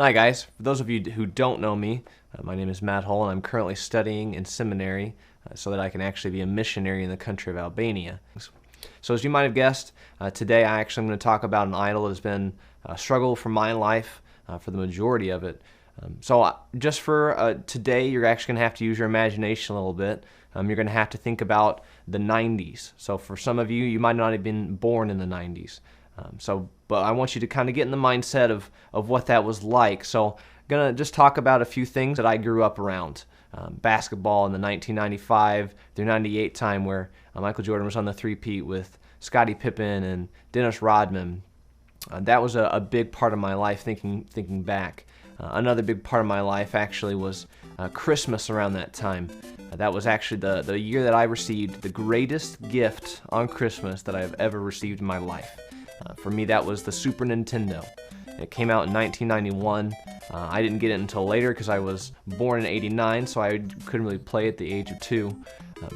Hi guys, for those of you who don't know me, my name is Matt Hull and I'm currently studying in seminary so that I can actually be a missionary in the country of Albania. So as you might have guessed, today I actually am going to talk about an idol that has been a struggle for my life for the majority of it. Just for today, you're actually going to have to use your imagination a little bit. You're going to have to think about the 90s. So for some of you, you might not have been born in the 90s. But I want you to kind of get in the mindset of what that was like. So I'm going to just talk about a few things that I grew up around. Basketball in the 1995 through 98 time where Michael Jordan was on the three-peat with Scottie Pippen and Dennis Rodman. That was a big part of my life thinking back. Another big part of my life actually was Christmas around that time. That was actually the year that I received the greatest gift on Christmas that I've ever received in my life. For me, that was the Super Nintendo. It came out in 1991. I didn't get it until later because I was born in '89, so I couldn't really play at the age of 2.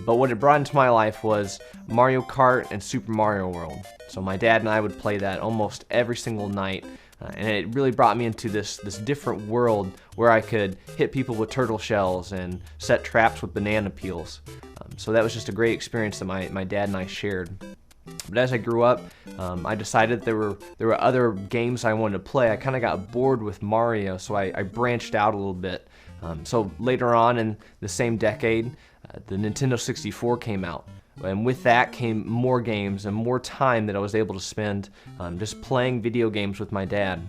But what it brought into my life was Mario Kart and Super Mario World. So my dad and I would play that almost every single night. And it really brought me into this different world where I could hit people with turtle shells and set traps with banana peels. So that was just a great experience that my dad and I shared. But as I grew up, I decided there were other games I wanted to play. I kind of got bored with Mario, so I branched out a little bit. So later on in the same decade, the Nintendo 64 came out. And with that came more games and more time that I was able to spend just playing video games with my dad.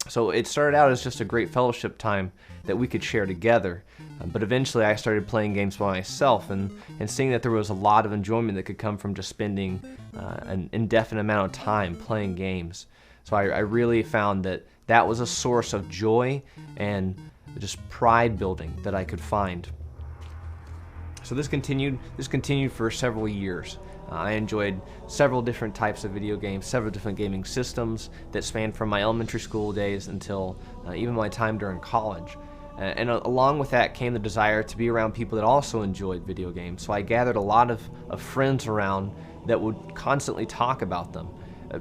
So it started out as just a great fellowship time that we could share together. But eventually I started playing games by myself and seeing that there was a lot of enjoyment that could come from just spending an indefinite amount of time playing games. So I really found that was a source of joy and just pride building that I could find. So this continued for several years. I enjoyed several different types of video games, several different gaming systems that spanned from my elementary school days until even my time during college. And along with that came the desire to be around people that also enjoyed video games. So I gathered a lot of friends around that would constantly talk about them.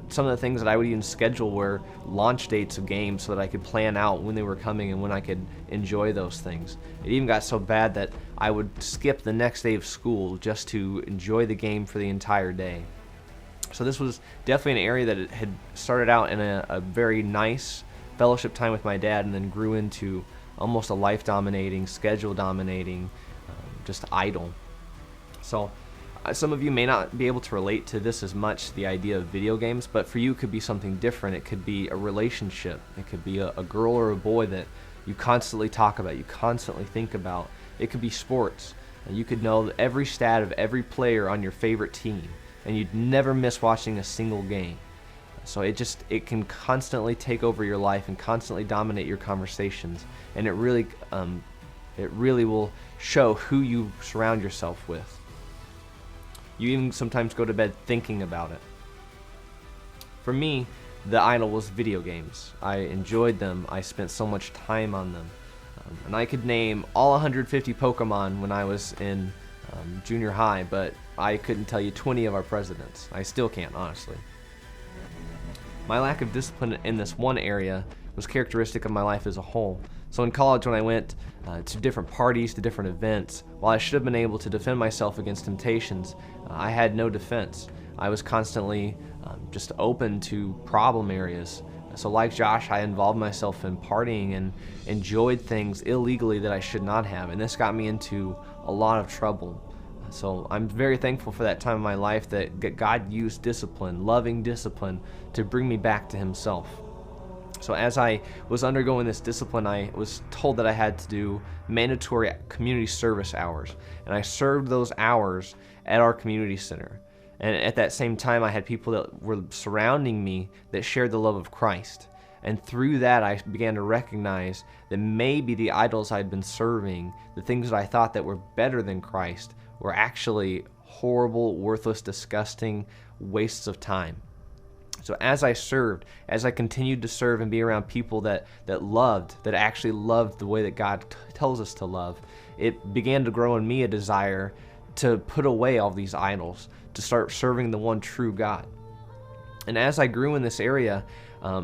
Some of the things that I would even schedule were launch dates of games so that I could plan out when they were coming and when I could enjoy those things. It even got so bad that I would skip the next day of school just to enjoy the game for the entire day. So this was definitely an area that it had started out in a very nice fellowship time with my dad and then grew into almost a life-dominating, schedule-dominating, just idol. So some of you may not be able to relate to this as much, the idea of video games, but for you it could be something different. It could be a relationship. It could be a girl or a boy that you constantly talk about, you constantly think about. It could be sports. You could know every stat of every player on your favorite team, and you'd never miss watching a single game. So it can constantly take over your life and constantly dominate your conversations, and it really will show who you surround yourself with. You even sometimes go to bed thinking about it. For me, the idol was video games. I enjoyed them. I spent so much time on them. And I could name all 150 Pokemon when I was in junior high, but I couldn't tell you 20 of our presidents. I still can't, honestly. My lack of discipline in this one area was characteristic of my life as a whole. So in college, when I went to different parties, to different events, while I should have been able to defend myself against temptations, I had no defense. I was constantly just open to problem areas. So like Josh, I involved myself in partying and enjoyed things illegally that I should not have, and this got me into a lot of trouble. So I'm very thankful for that time in my life that God used discipline, loving discipline, to bring me back to Himself. So as I was undergoing this discipline, I was told that I had to do mandatory community service hours, and I served those hours at our community center. And at that same time, I had people that were surrounding me that shared the love of Christ. And through that, I began to recognize that maybe the idols I'd been serving, the things that I thought that were better than Christ, were actually horrible, worthless, disgusting wastes of time. So as I served, as I continued to serve and be around people that actually loved the way that God tells us to love, it began to grow in me a desire to put away all these idols, to start serving the one true God. And as I grew in this area,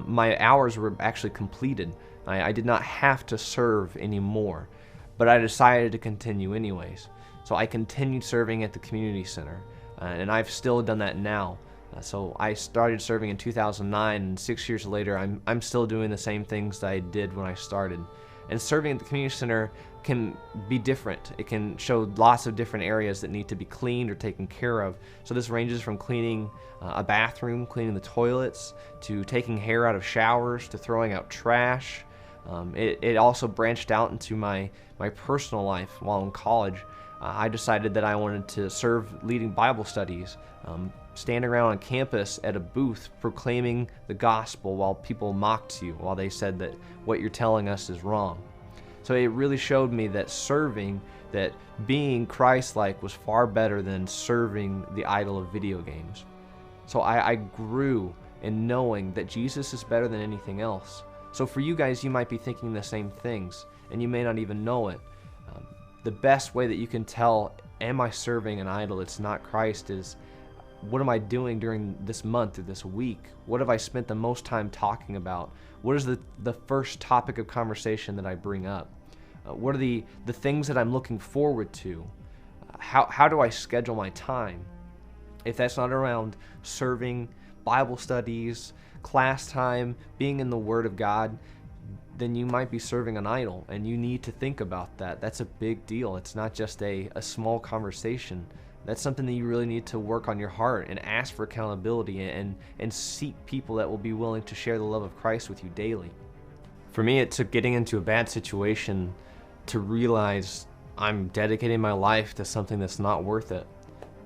my hours were actually completed. I did not have to serve anymore, but I decided to continue anyways. So I continued serving at the community center, and I've still done that now. So I started serving in 2009, and 6 years later, I'm still doing the same things that I did when I started. And serving at the community center can be different. It can show lots of different areas that need to be cleaned or taken care of. So this ranges from cleaning a bathroom, cleaning the toilets, to taking hair out of showers, to throwing out trash. It also branched out into my personal life while in college. I decided that I wanted to serve leading Bible studies, standing around on campus at a booth proclaiming the gospel while people mocked you, while they said that what you're telling us is wrong. So it really showed me that serving, that being Christ-like was far better than serving the idol of video games. So I grew in knowing that Jesus is better than anything else. So for you guys, you might be thinking the same things, and you may not even know it. The best way that you can tell, am I serving an idol it's not Christ, is what am I doing during this month or this week? What have I spent the most time talking about? What is the first topic of conversation that I bring up? What are the things that I'm looking forward to? How do I schedule my time? If that's not around serving, Bible studies, class time, being in the Word of God, then you might be serving an idol, and you need to think about that. That's a big deal. It's not just a small conversation. That's something that you really need to work on your heart and ask for accountability and seek people that will be willing to share the love of Christ with you daily. For me, it took getting into a bad situation to realize I'm dedicating my life to something that's not worth it.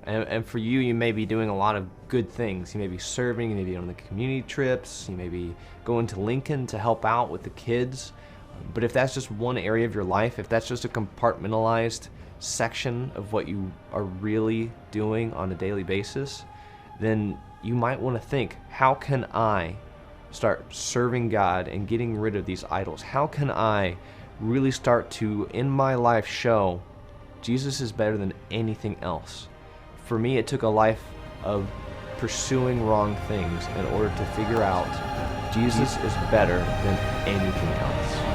And for you, you may be doing a lot of good things. You may be serving, you may be on the community trips, you may be going to Lincoln to help out with the kids. But if that's just one area of your life, if that's just a compartmentalized section of what you are really doing on a daily basis, then you might want to think, how can I start serving God and getting rid of these idols? How can I really start to, in my life, show Jesus is better than anything else? For me, it took a life of pursuing wrong things in order to figure out Jesus is better than anything else.